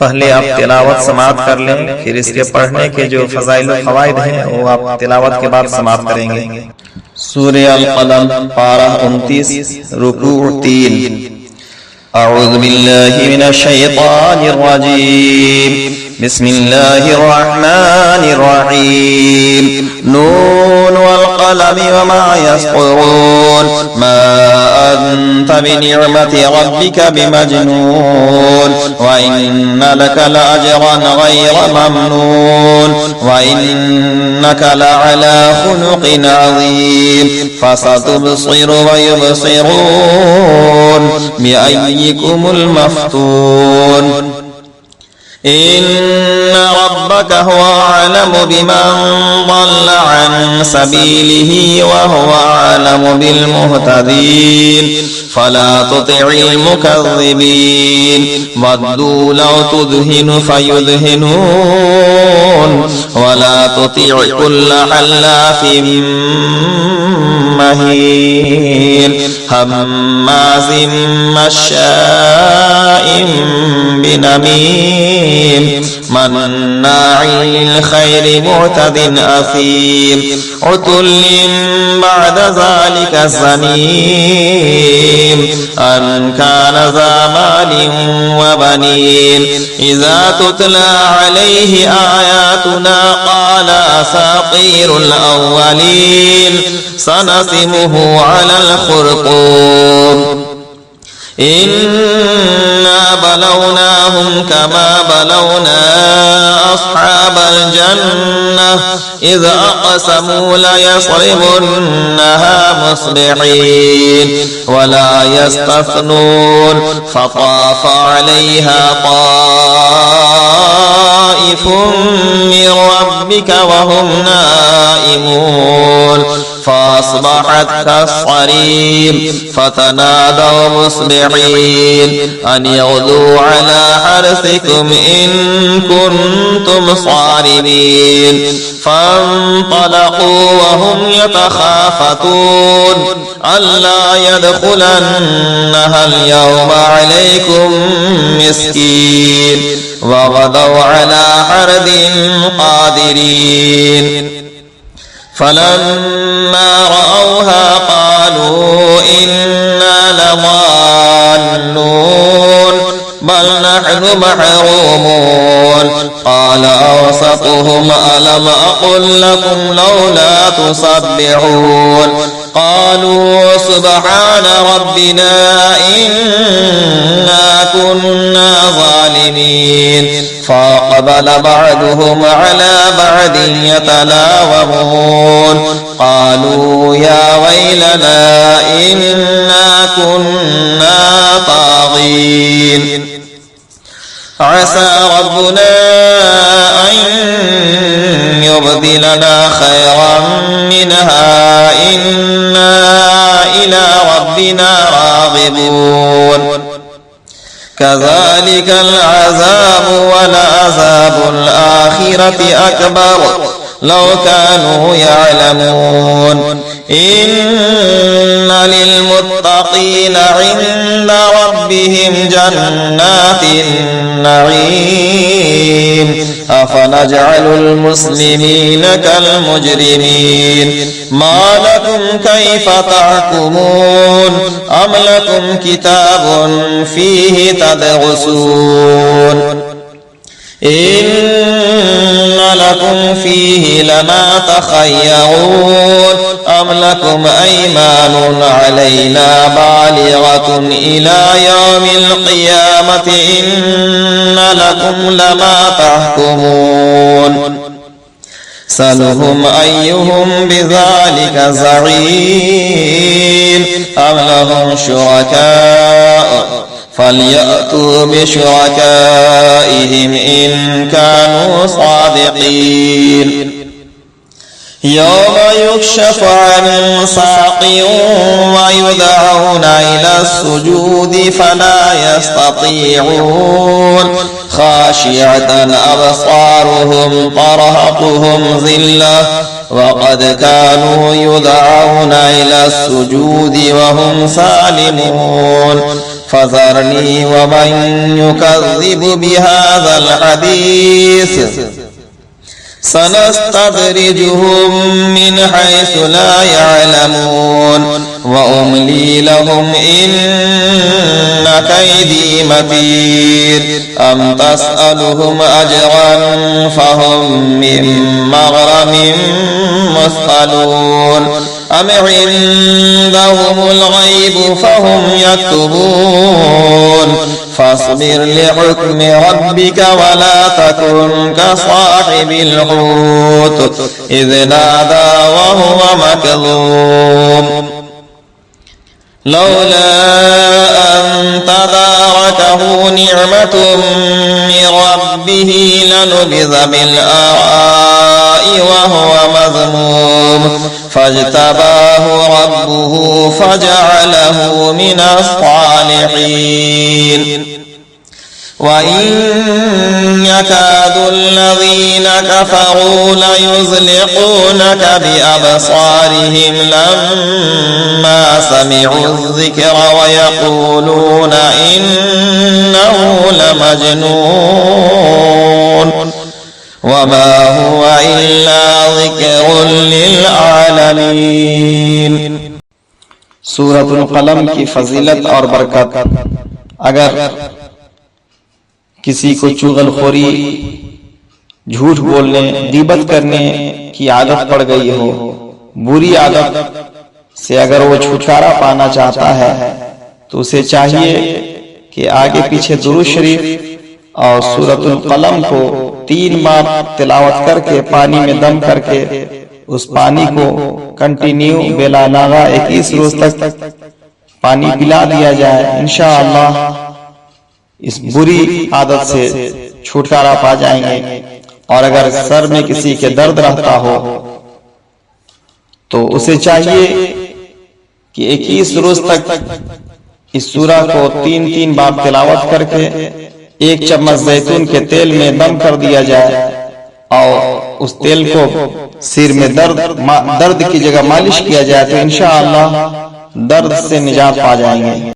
पहले आप तिलावत समाप्त कर लें, फिर इसके पढ़ने के जो फजाइल और फवाइद हैं वो आप तिलावत के बाद समाप्त करेंगे। सूरह अल-क़लम पारा 29 रुकू 3। अऊज़ु बिल्लाहि मिनश शैतानिर रजीम। बिस्मिल्लाहिर रहमानिर रहीम। नून वल क़लमि वमा यस्क़ुरून। मा अंत बिनिअमति रब्बिका बिमजनून। व इन्ना लका लअजरन गैर ममनून। व इन्नका लअला खुलुक़िन अज़ीम। फसतुबसिरु व युबसिरून बिअय्यिकुमुल मफ्तून। إن ربك هو أعلم بمن ضل عن سبيله وهو أعلم بالمهتدين فلا تطع المكذبين ودوا لو تدهن فيدهنون ولا تطع كل حلاف مهين هماز مشاء بنميم مناع للخير معتد أثيم عتل بعد ذلك زنيم أن كان ذا مال وبنين إذا تتلى عليه آياتنا قال أساطير الأولين سنسمه على الخرطوم إنا بلوناهم كما بلونا أصحاب الجنة إذ أقسموا ليصرمنها مصبحين ولا يستثنون فطاف عليها طائف من ربك وهم نائمون فأصبحت كالصريم فتنادوا مصبحين أن يغدوا على حرثكم إن كنتم صارمين فانطلقوا وهم يتخافتون ألا يدخلنها اليوم عليكم مسكين وغدوا على حرد قادرين فلما رأوها قالوا إنا لضالون بل نحن محرومون قال أوسطهم ألم أقل لكم لولا تسبحون قالوا سبحان ربنا إنا كنا ظالمين فأقبل بعضهم على بعض يتلاومون قالوا يا ويلنا إنا كنا طاغين عسى ربنا أن يبدلنا خيرا منها إنا إلى ربنا راغبون كذلك العذاب ولعذاب الآخرة أكبر لو كانوا يعلمون إن للمتقين عند ربهم جنات النعيم أفنجعل المسلمين كالمجرمين ما لكم كيف تحكمون أم لكم كتاب فيه تدرسون إن لكم فيه لما تخيرون أم لكم أيمان علينا بالغة إلى يوم القيامة إن لكم لما تحكمون سلهم أيهم بذلك زعيم أم لهم شركاء فليأتوا بشركائهم إن كانوا صادقين يوم يكشف عن ساق ويدعون إلى السجود فلا يستطيعون خاشعة أبصارهم ترهقهم ذلة وقد كانوا يدعون إلى السجود وهم سالمون فذرني ومن يكذب بهذا الحديث سنستدرجهم من حيث لا يعلمون وأملي لهم إن كيدي متين أم تسألهم أجرا فهم من مغرم مثقلون أم عندهم الغيب فهم يكتبون فاصبر لحكم ربك ولا تكن كصاحب الحوت إذ نادى وهو مكظوم لولا أن تداركه نعمة من ربه لنبذ بالآراء وهو مذموم فاجتباه ربه فجعله من الصالحين وإن يكاد الذين كفروا ليزلقونك بأبصارهم لما سمعوا الذكر ويقولون إنه لمجنون وما هو إلا ذكر للعالمين۔ سورۃ القلم کی فضیلت اور برکت۔ اگر کسی کو چغل خوری، جھوٹ بولنے، غیبت کرنے کی عادت پڑ گئی ہو، بری عادت سے اگر وہ چھٹکارا پانا چاہتا ہے تو اسے چاہیے کہ آگے پیچھے درود شریف اور سورۃ القلم کو 3 بار تلاوت کر کے پانی میں دم کر کے اس پانی کو کنٹینیو بلا ناغہ 21 روز تک پانی پلا دیا جائے، انشاءاللہ اس بری عادت سے چھٹکارا پا جائیں گے۔ اور اگر سر میں کسی کے درد رہتا ہو تو اسے چاہیے کہ 21 روز تک اس سورہ کو 3 بار تلاوت کر کے 1 چمچ زیتون کے تیل میں دم کر دیا جائے اور اس تیل کو سر میں درد کی جگہ مالش کیا جائے تو انشاءاللہ درد سے نجات پا جائیں گے۔